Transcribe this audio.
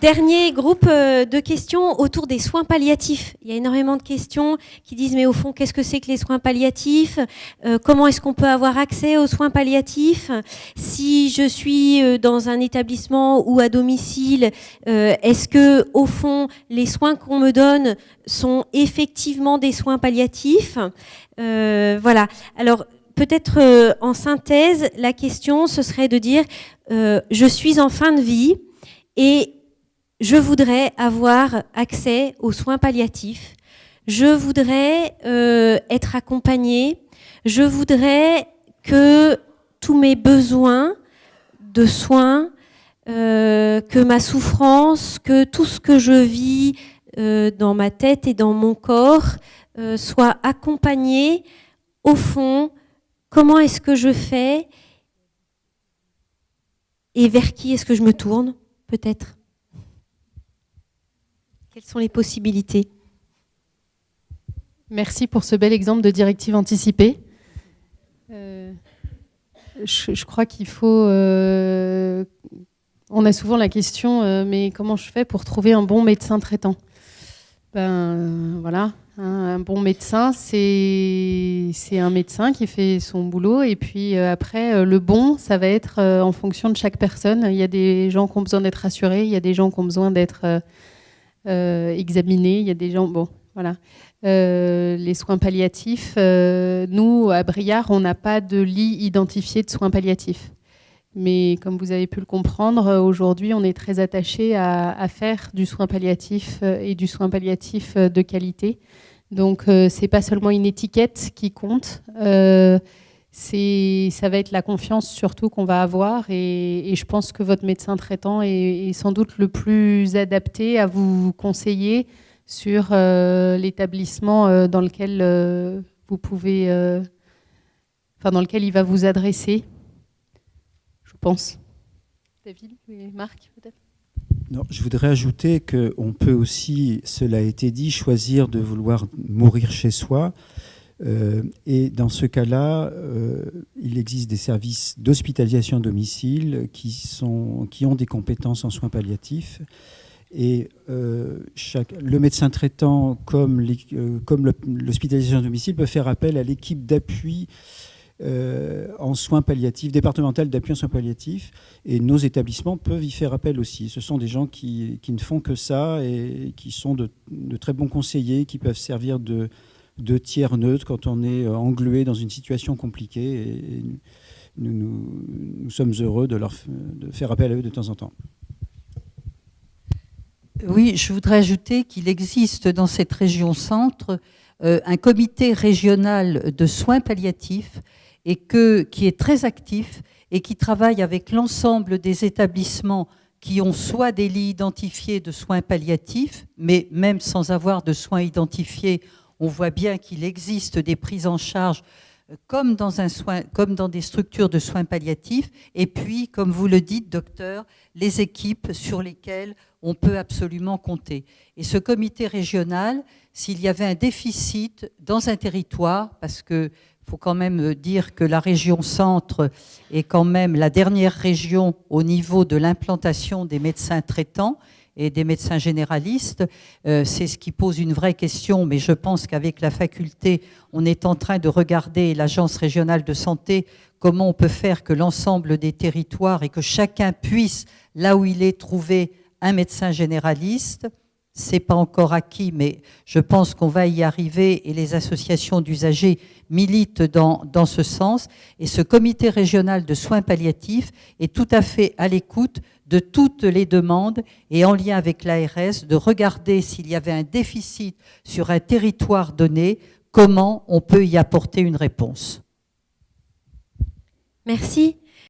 Dernier groupe de questions autour des soins palliatifs. Il y a énormément de questions qui disent mais au fond qu'est-ce que c'est que les soins palliatifs, comment est-ce qu'on peut avoir accès aux soins palliatifs, si je suis dans un établissement ou à domicile, est-ce que au fond les soins qu'on me donne sont effectivement des soins palliatifs, voilà. Alors peut-être en synthèse la question ce serait de dire je suis en fin de vie et je voudrais avoir accès aux soins palliatifs. Je voudrais être accompagnée. Je voudrais que tous mes besoins de soins, que ma souffrance, que tout ce que je vis dans ma tête et dans mon corps soit accompagné. Au fond, comment est-ce que je fais et vers qui est-ce que je me tourne, peut-être ? Quelles sont les possibilités ? Merci pour ce bel exemple de directive anticipée. Je crois qu'il faut... on a souvent la question, mais comment je fais pour trouver un bon médecin traitant ? Voilà, un bon médecin, c'est un médecin qui fait son boulot. Et puis après, le bon, ça va être en fonction de chaque personne. Il y a des gens qui ont besoin d'être rassurés, il y a des gens qui ont besoin d'être... examinés, il y a des gens, bon, voilà. Les soins palliatifs, nous, à Briare, on n'a pas de lit identifié de soins palliatifs. Mais comme vous avez pu le comprendre, aujourd'hui, on est très attaché à faire du soin palliatif et du soin palliatif de qualité. Donc, c'est pas seulement une étiquette qui compte, ça va être la confiance surtout qu'on va avoir et je pense que votre médecin traitant est sans doute le plus adapté à vous conseiller sur l'établissement dans lequel vous pouvez, dans lequel il va vous adresser, je pense. David et Marc, peut-être ? Non, je voudrais ajouter qu'on peut aussi, cela a été dit, choisir de vouloir mourir chez soi. Et dans ce cas-là, il existe des services d'hospitalisation à domicile qui ont des compétences en soins palliatifs. Et le médecin traitant, comme l'hospitalisation à domicile, peut faire appel à l'équipe d'appui en soins palliatifs, départementale d'appui en soins palliatifs. Et nos établissements peuvent y faire appel aussi. Ce sont des gens qui ne font que ça et qui sont de très bons conseillers, qui peuvent servir de tiers neutres quand on est englué dans une situation compliquée et nous sommes heureux de faire appel à eux de temps en temps. Oui, je voudrais ajouter qu'il existe dans cette région centre un comité régional de soins palliatifs qui est très actif et qui travaille avec l'ensemble des établissements qui ont soit des lits identifiés de soins palliatifs, mais même sans avoir de soins identifiés, on voit bien qu'il existe des prises en charge comme dans des structures de soins palliatifs. Et puis, comme vous le dites, docteur, les équipes sur lesquelles on peut absolument compter. Et ce comité régional, s'il y avait un déficit dans un territoire, parce qu'il faut quand même dire que la région centre est quand même la dernière région au niveau de l'implantation des médecins traitants, et des médecins généralistes, c'est ce qui pose une vraie question, mais je pense qu'avec la faculté, on est en train de regarder, l'Agence régionale de santé, comment on peut faire que l'ensemble des territoires et que chacun puisse, là où il est, trouver un médecin généraliste. C'est pas encore acquis, mais je pense qu'on va y arriver et les associations d'usagers militent dans ce sens. Et ce comité régional de soins palliatifs est tout à fait à l'écoute de toutes les demandes et en lien avec l'ARS de regarder s'il y avait un déficit sur un territoire donné, comment on peut y apporter une réponse. Merci.